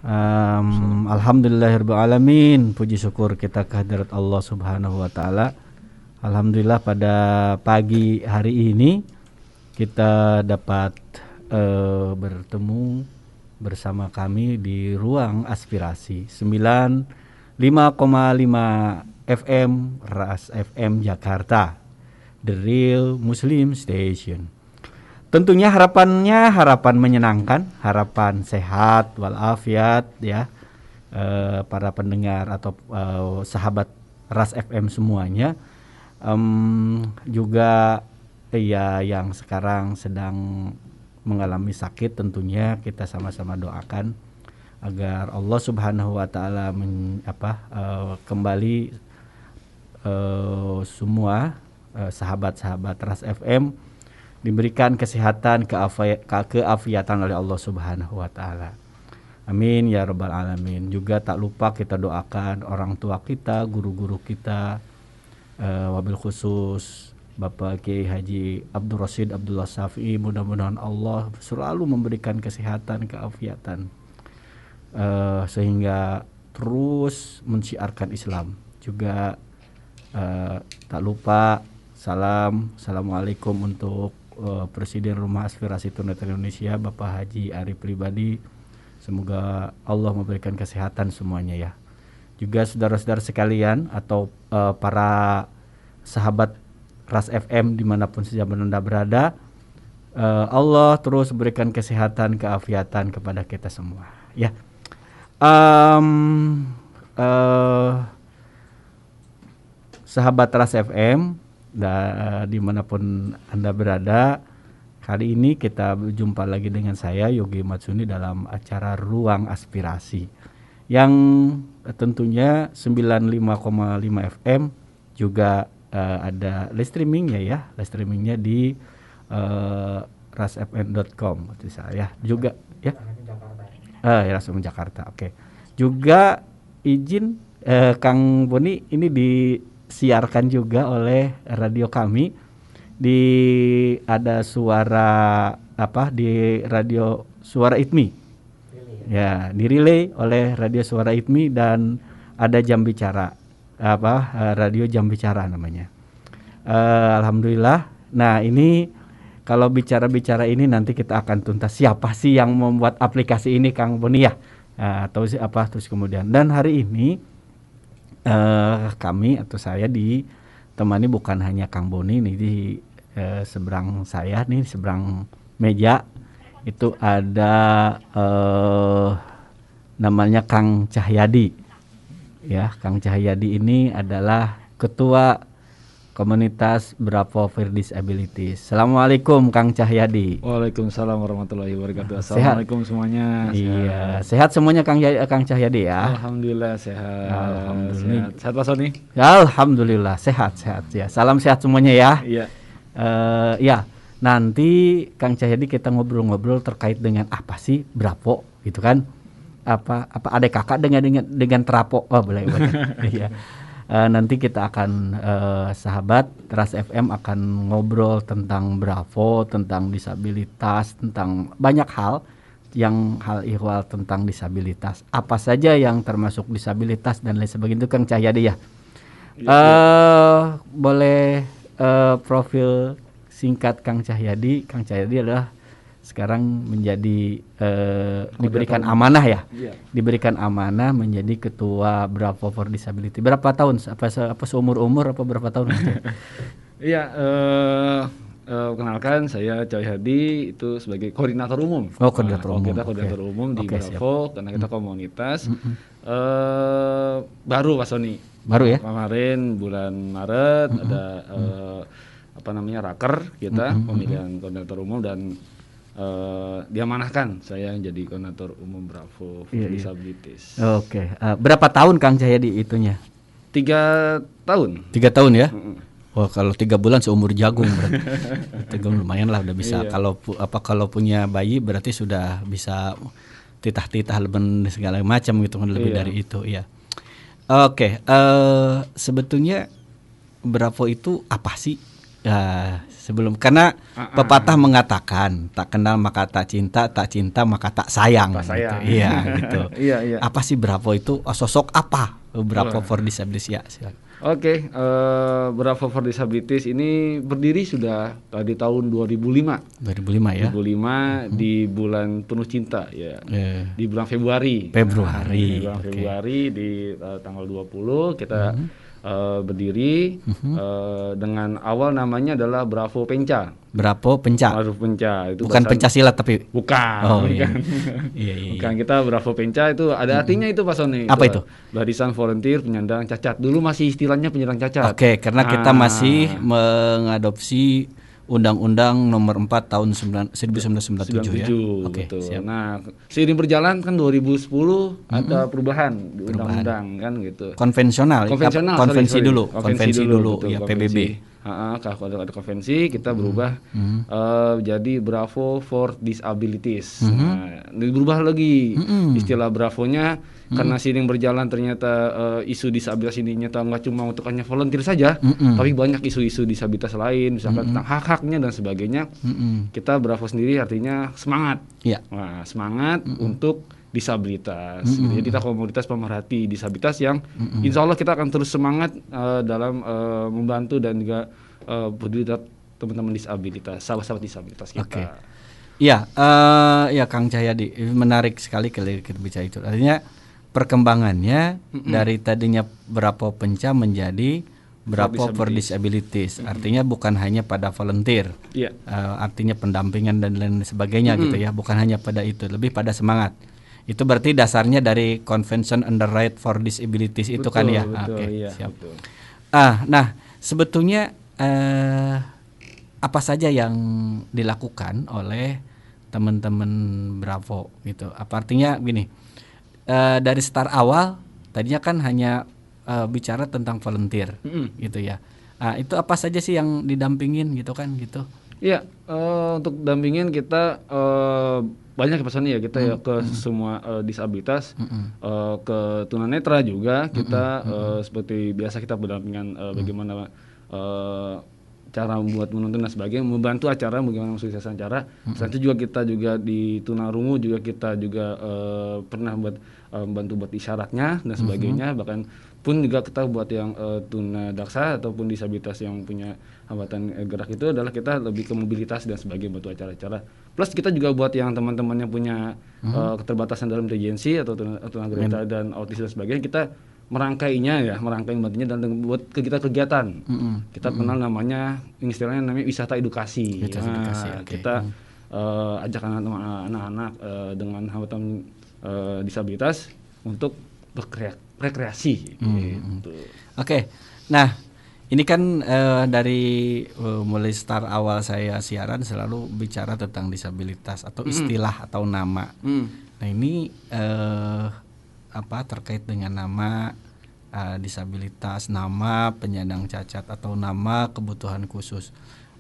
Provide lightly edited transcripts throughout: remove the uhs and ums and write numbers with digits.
Alhamdulillahirabbil alamin. Puji syukur kita kehadirat Allah Subhanahu wa taala. Alhamdulillah pada pagi hari ini kita dapat bertemu bersama kami di ruang aspirasi 95,5 FM Ras FM Jakarta, The Real Muslim Station. Tentunya harapannya harapan menyenangkan, harapan sehat walafiat ya, para pendengar atau sahabat Ras FM semuanya, juga ya yang sekarang sedang mengalami sakit, tentunya kita sama-sama doakan agar Allah Subhanahu wa taala kembali semua sahabat-sahabat Ras FM diberikan kesehatan, keafiatan oleh Allah Subhanahu wa taala. Amin ya rabbal alamin. Juga tak lupa kita doakan orang tua kita, guru-guru kita, wabil khusus Bapak Kiai Haji Abdul Rasyid Abdullah Syafi'i, mudah-mudahan Allah selalu memberikan kesehatan, keafiatan, sehingga terus mensiarkan Islam. Juga tak lupa assalamualaikum untuk Presiden Rumah Aspirasi Tunanetra Indonesia Bapak Haji Arif Pribadi. Semoga Allah memberikan kesehatan semuanya ya. Juga saudara-saudara sekalian atau para sahabat Ras FM dimanapun saja Anda berada, Allah terus berikan kesehatan, keafiatan kepada kita semua ya. Sahabat Ras FM dimanapun Anda berada, kali ini kita berjumpa lagi dengan saya Yogi Matsuni dalam acara Ruang Aspirasi yang tentunya 95,5 FM juga ada live streamingnya ya, live streamingnya di rasfm.com ya juga ya. Rasfm Jakarta. Oke. Juga izin Kang Boni ini disiarkan juga oleh radio kami ada suara di radio Suara ITMI ya, direlay oleh radio Suara ITMI, dan ada jam bicara radio jam bicara namanya. Alhamdulillah. Nah ini kalau bicara ini nanti kita akan tuntas siapa sih yang membuat aplikasi ini Kang Boni ya, atau terus kemudian. Dan hari ini kami atau saya ditemani bukan hanya Kang Boni nih, di seberang saya nih, seberang meja itu ada namanya Kang Cahyadi ya. Kang Cahyadi ini adalah ketua komunitas Bravo for Disabilities. Assalamualaikum Kang Cahyadi. Waalaikumsalam warahmatullahi wabarakatuh. Assalamualaikum semuanya. Iya, sehat semuanya Kang Cahyadi ya. Alhamdulillah sehat. Alhamdulillah. Sehat Pak Sony? Alhamdulillah sehat ya. Salam sehat semuanya ya. Iya. Ya, nanti Kang Cahyadi kita ngobrol-ngobrol terkait dengan apa sih Bravo gitu kan? Apa ada kakak dengan terapo? Oh, boleh. Iya. Nanti kita akan sahabat Ras FM akan ngobrol tentang Bravo, tentang disabilitas, tentang banyak hal ihwal tentang disabilitas. Apa saja yang termasuk disabilitas dan lain sebagainya itu Kang Cahyadi ya. Boleh profil singkat Kang Cahyadi. Kang Cahyadi adalah sekarang menjadi diberikan amanah ya, diberikan amanah menjadi ketua Bravo for Disability. Berapa tahun? Apa seumur apa berapa tahun? Iya, kenalkan saya Cahyadi itu sebagai koordinator umum. Oh, koordinator umum. Kita koordinator umum di Bravo siap. Karena kita komunitas baru Pak Sony. Baru ya? Kemarin bulan Maret ada raker kita pemilihan koordinator umum, dan diamanahkan saya jadi koordinator umum Bravo for Disabilities. Oke. Berapa tahun Kang Cahyadi itunya? 3 tahun. 3 tahun ya? Wah, kalau 3 bulan seumur jagung berarti. 3 lumayan lah udah bisa. Kalau punya bayi berarti sudah bisa titah-titah segala macam gitu kan, lebih dari itu ya. Oke. Sebetulnya Bravo itu apa sih? Sebelum karena pepatah mengatakan tak kenal maka tak cinta maka tak sayang. Tak sayang. Gitu. Iya gitu. Iya. Apa sih Bravo itu? Sosok apa Bravo for Disabilities ya? Silakan. Oke, Bravo for Disabilities ini berdiri sudah di tahun 2005. 2005 ya. 2005 di bulan penuh cinta ya. Di bulan Februari. Februari di tanggal 20 kita berdiri dengan awal namanya adalah Bravo Penca. Bravo Penca. Bravo Penca itu bukan Pencaksilat tapi bukan. Iya. Bukan, kita Bravo Penca itu ada artinya itu Pak Sony. Apa itu? Barisan volunteer penyandang cacat. Dulu masih istilahnya penyandang cacat. Oke, karena kita masih mengadopsi Undang-Undang Nomor 4 Tahun 1997 ya. Oke, siap. Nah, seiring berjalan kan 2010 ada perubahan di undang-undang kan gitu. Konvensi dulu, ya PBB. Kalau ada konvensi kita berubah jadi Bravo for Disabilities. Nah, berubah lagi istilah Bravonya karena seiring berjalan ternyata isu disabilitas ini nyata nggak cuma untuk hanya volunteer saja, tapi banyak isu-isu disabilitas lain, misalkan tentang hak-haknya dan sebagainya. Kita Bravo sendiri artinya semangat, nah, semangat untuk disabilitas. Jadi kita komunitas pemerhati disabilitas yang insya Allah kita akan terus semangat dalam membantu dan juga peduli teman-teman disabilitas, sahabat-sahabat disabilitas kita. Iya, ya Kang Cahyadi, menarik sekali kalau kita bicara itu. Artinya perkembangannya dari tadinya Bravo Penca menjadi Bravo for Disabilities. Artinya bukan hanya pada volunteer, artinya pendampingan dan lain sebagainya gitu ya. Bukan hanya pada itu, lebih pada semangat. Itu berarti dasarnya dari Convention on the Right for Disabilities itu kan ya. Siap. Betul. Nah, sebetulnya apa saja yang dilakukan oleh teman-teman Bravo gitu. Apa artinya gini? Dari start awal tadinya kan hanya bicara tentang volunteer gitu ya. Itu apa saja sih yang didampingin gitu kan gitu? Iya, untuk dampingin kita banyak pesannya ya kita ya ke semua disabilitas, ke tunanetra juga kita seperti biasa kita berdampingan bagaimana cara membuat menonton dan sebagainya, membantu acara bagaimana mensukseskan acara. Selain itu juga kita juga di tunarungu juga kita juga pernah buat membantu buat isyaratnya dan sebagainya. Bahkan pun juga kita buat yang tunadaksa ataupun disabilitas yang punya hambatan gerak itu adalah kita lebih ke mobilitas dan sebagainya, bantu acara-acara. Plus kita juga buat yang teman-teman yang punya keterbatasan dalam intelijensi atau tunagreta dan autis dan sebagainya, kita merangkai bantunya dan buat kegiatan. Kita kenal namanya, istilahnya namanya wisata edukasi. Kita ajak anak-anak dengan hambatan disabilitas untuk rekreasi. Oke. Nah, ini kan dari mulai start awal saya siaran selalu bicara tentang disabilitas atau istilah atau nama. Nah, ini terkait dengan nama disabilitas, nama penyandang cacat atau nama kebutuhan khusus.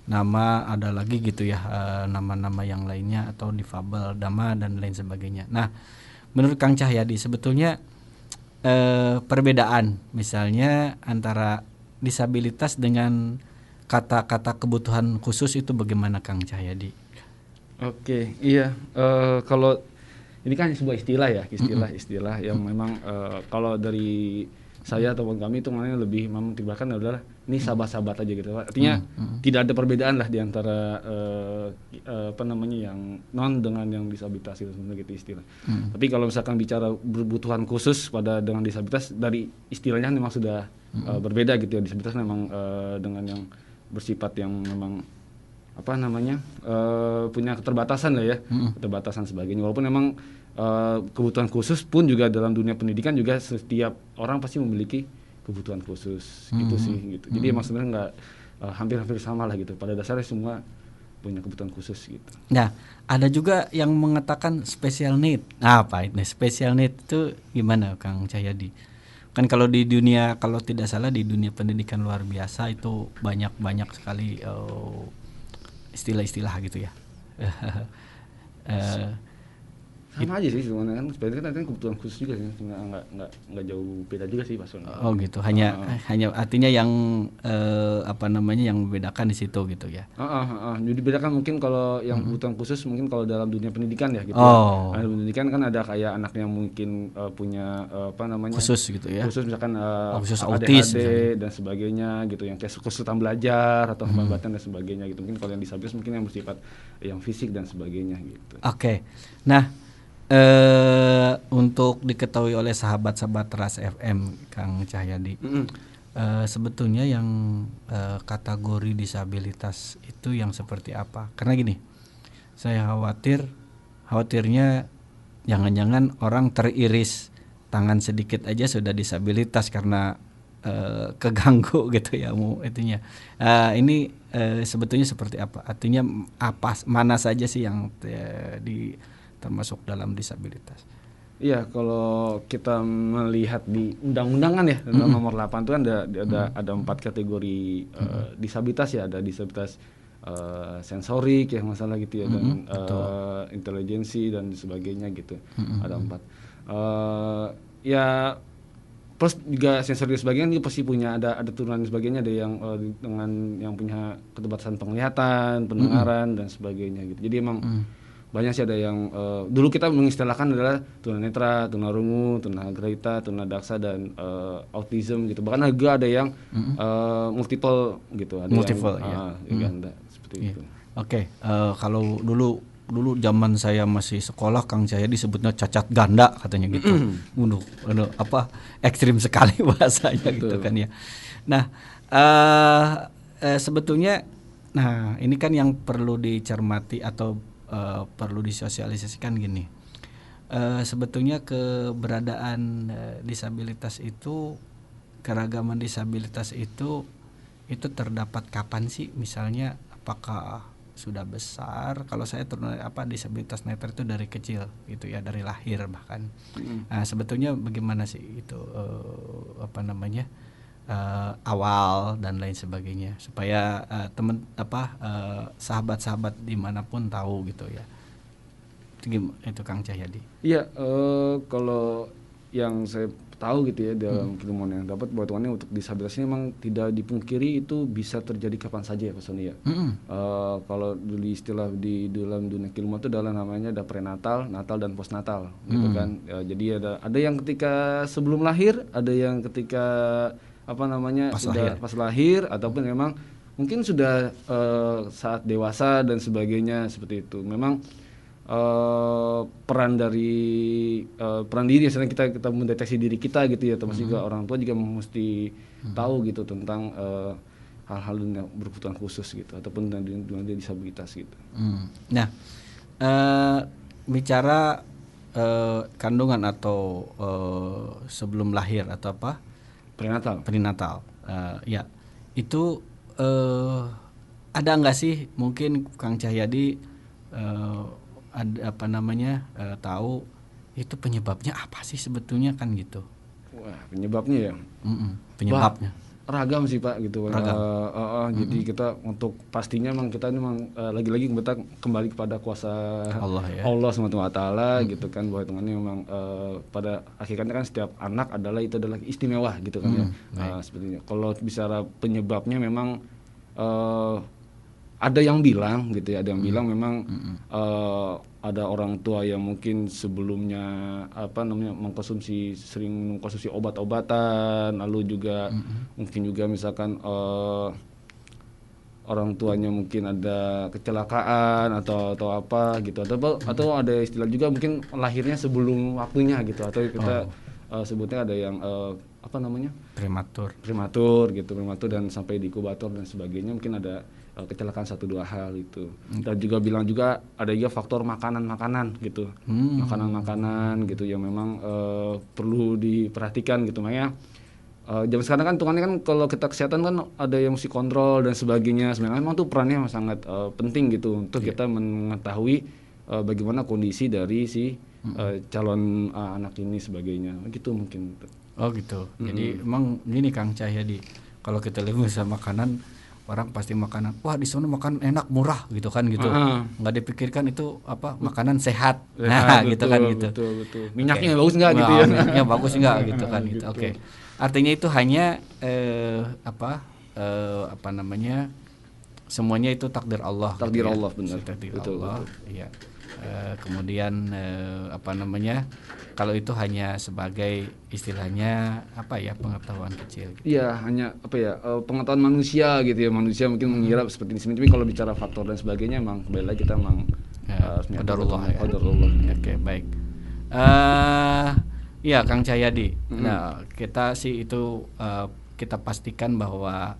Nama ada lagi gitu ya, nama-nama yang lainnya atau difabel, dama dan lain sebagainya. Nah, menurut Kang Cahyadi sebetulnya perbedaan misalnya antara disabilitas dengan kata-kata kebutuhan khusus itu bagaimana Kang Cahyadi? Oke, iya. Kalau ini kan sebuah istilah ya, istilah yang memang kalau dari saya ataupun kami itu maknanya lebih mempertimbangkan adalah ini sahabat-sahabat aja gitu. Artinya tidak ada perbedaan lah di antara yang non dengan yang disabilitas itu sebenarnya gitu istilah. Tapi kalau misalkan bicara berkebutuhan khusus pada dengan disabilitas, dari istilahnya memang sudah berbeda gitu ya. Disabilitas memang dengan yang bersifat yang memang punya keterbatasan lah ya, keterbatasan sebagainya. Walaupun memang kebutuhan khusus pun juga dalam dunia pendidikan juga setiap orang pasti memiliki kebutuhan khusus gitu sih gitu. Jadi emang sebenarnya nggak hampir-hampir sama lah gitu. Pada dasarnya semua punya kebutuhan khusus gitu. Nah, ada juga yang mengatakan special need. Apa ini special need itu gimana Kang Cahyadi? Kan kalau di dunia, kalau tidak salah di dunia pendidikan luar biasa itu banyak sekali istilah-istilah gitu ya. Sama aja sih sebenarnya kan, sebenarnya kan kebutuhan khusus juga sih, nggak jauh beda juga sih Pak Sony. Oh gitu, hanya artinya yang apa namanya yang membedakan di situ gitu ya. Jadi beda kan mungkin kalau yang kebutuhan khusus mungkin kalau dalam dunia pendidikan ya gitu ya. Oh, Pendidikan kan ada kayak anak yang mungkin punya apa namanya khusus gitu ya. khusus misalkan Khusus autis ADHD misalnya. dan sebagainya gitu, yang kayak kesulitan belajar atau hambatan dan sebagainya gitu. Mungkin kalau yang disabilitas mungkin yang bersifat yang fisik dan sebagainya gitu. Oke. Nah, untuk diketahui oleh sahabat-sahabat Ras FM, Kang Cahyadi, sebetulnya yang kategori disabilitas itu yang seperti apa? Karena gini, saya khawatirnya jangan-jangan orang teriris tangan sedikit aja sudah disabilitas karena keganggu gitu ya itunya. Ini sebetulnya seperti apa? Artinya apa, mana saja sih yang termasuk dalam disabilitas? Iya, kalau kita melihat di undang-undangan ya, nomor 8 itu kan ada 4 kategori disabilitas ya, ada disabilitas sensorik ya masalah gitu ya, dan intelijensi dan sebagainya gitu. Ada 4. Ya plus juga sensorik dan sebagainya juga pasti punya ada turunan dan sebagainya, ada yang dengan yang punya keterbatasan penglihatan, pendengaran dan sebagainya gitu. Jadi emang banyak sih, ada yang dulu kita mengistilahkan adalah tunanetra, tunarungu, tunagrahita, tunadaksa dan autism gitu. Bahkan juga ada yang multiple gitu, ada multiple, yang ganda seperti itu. Oke, kalau dulu zaman saya masih sekolah, Kang Jaya disebutnya cacat ganda katanya gitu. Apa ekstrim sekali bahasanya gitu kan ya. Nah, sebetulnya nah ini kan yang perlu dicermati atau perlu disosialisasikan gini. Sebetulnya keberadaan disabilitas itu, keragaman disabilitas itu terdapat kapan sih? Misalnya apakah sudah besar? Kalau saya disabilitas netra itu dari kecil gitu ya, dari lahir bahkan. Nah, sebetulnya bagaimana sih itu awal dan lain sebagainya, supaya sahabat-sahabat dimanapun tahu gitu ya. Itu Kang Cahyadi. Iya, kalau yang saya tahu gitu ya dalam ilmuwan yang dapat, bahwa untuk disabilitas ini memang tidak dipungkiri itu bisa terjadi kapan saja ya Pak Sony ya. Kalau dulu istilah di dalam dunia ilmuwan itu adalah namanya ada prenatal, natal dan postnatal gitu kan. Jadi ada yang ketika sebelum lahir, ada yang ketika pas lahir ataupun memang mungkin sudah saat dewasa dan sebagainya seperti itu. Memang peran diri sedang kita mendeteksi diri kita gitu ya, termasuk juga orang tua juga mesti tahu gitu tentang hal-hal yang berkebutuhan khusus gitu ataupun dengan disabilitas gitu. Nah, bicara kandungan atau sebelum lahir atau prenatal, ya itu ada nggak sih mungkin Kang Cahyadi tahu itu penyebabnya apa sih sebetulnya kan gitu? Wah, penyebabnya ya? Penyebabnya ragam sih Pak gitu. Jadi kita untuk pastinya memang kita memang lagi-lagi kita kembali kepada kuasa Allah SWT gitu kan, bahwa hitungannya memang pada akhirnya kan setiap anak adalah istimewa gitu kan ya. Sepertinya kalau bicara penyebabnya memang ada yang bilang gitu ya, ada yang bilang memang ada orang tua yang mungkin sebelumnya sering mengkonsumsi obat-obatan, lalu juga mungkin juga misalkan orang tuanya mungkin ada kecelakaan atau apa gitu, atau ada istilah juga mungkin lahirnya sebelum waktunya gitu, atau kita sebutnya ada yang prematur dan sampai di inkubator dan sebagainya, mungkin ada kecelakaan 1-2 hal itu. Dan juga bilang juga ada juga faktor makanan gitu, makanan gitu yang memang perlu diperhatikan gitu. Makanya zaman sekarang kan tukannya kan kalau kita kesehatan kan ada yang mesti kontrol dan sebagainya. Sebenarnya memang tuh perannya sangat penting gitu untuk kita mengetahui bagaimana kondisi dari si calon anak ini sebagainya gitu mungkin. Oh gitu. Jadi emang gini Kang Cahyadi, kalau kita lihat sama makanan orang pasti makanan, wah di sana makan enak murah gitu kan gitu, nggak dipikirkan itu apa makanan sehat, nah betul, gitu kan gitu. betul. Minyaknya bagus nggak gitu ya? Minyaknya bagus nggak gitu kan gitu. Oke. Artinya itu hanya apa namanya, semuanya itu takdir Allah. Takdir gitu ya. Allah, benar. Takdir Betul, Allah. betul. Iya. Kemudian apa namanya, kalau itu hanya sebagai istilahnya apa ya, pengetahuan kecil gitu. Iya, hanya apa ya, pengetahuan manusia gitu ya. Manusia mungkin mengira seperti ini, tapi kalau bicara faktor dan sebagainya emang kembali lagi kita emang harus qadarullah ya. Qadarullah. Oke, baik. Iya Kang Cahyadi. Nah, kita sih itu kita pastikan bahwa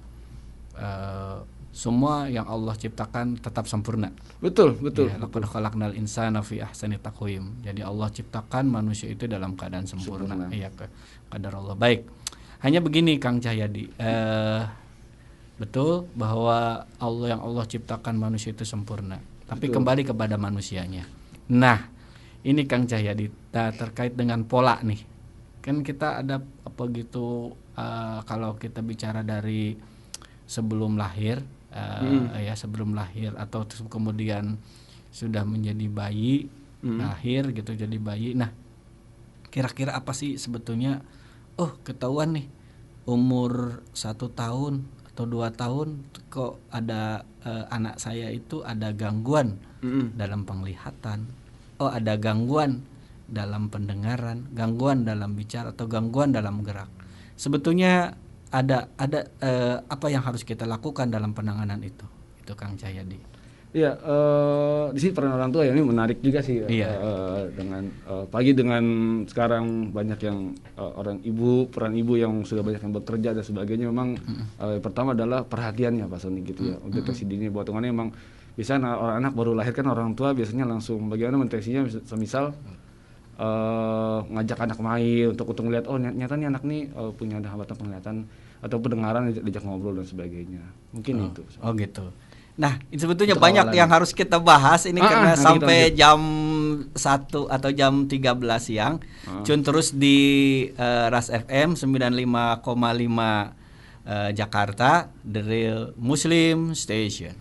semua yang Allah ciptakan tetap sempurna. Betul. Ya, laqad khalaqnal insana fi ahsani taqwim. Jadi Allah ciptakan manusia itu dalam keadaan sempurna. Iya, qadarullah. Baik. Hanya begini Kang Cahyadi. Betul bahwa yang Allah ciptakan manusia itu sempurna. Tapi kembali kepada manusianya. Nah, ini Kang Cahyadi, terkait dengan pola nih. Kan kita ada apa gitu, kalau kita bicara dari sebelum lahir, ya sebelum lahir atau kemudian sudah menjadi bayi, lahir gitu jadi bayi. Nah, kira-kira apa sih sebetulnya? Oh, ketahuan nih umur 1 tahun atau 2 tahun kok ada anak saya itu ada gangguan dalam penglihatan. Oh, ada gangguan dalam pendengaran, gangguan dalam bicara atau gangguan dalam gerak. Sebetulnya ada apa yang harus kita lakukan dalam penanganan itu Kang Cahyadi? Iya, di sini peran orang tua ya, ini menarik juga sih. Iya. Dengan pagi dengan sekarang banyak yang peran ibu yang sudah banyak yang bekerja dan sebagainya, memang pertama adalah perhatiannya Pak Sony gitu ya. Untuk deteksi dini potongannya memang biasanya orang anak baru lahir kan orang tua biasanya langsung bagaimana mendeteksinya, misal ngajak anak main untuk lihat, oh nyata nih anak nih punya ada hambatan penglihatan atau pendengaran, diajak ngobrol dan sebagainya. Mungkin itu. Oh gitu. Nah, sebetulnya banyak yang harus kita bahas ini karena sampai jam 1 atau jam 13 siang. Cun terus di Ras FM 95,5 Jakarta, The Real Muslim Station.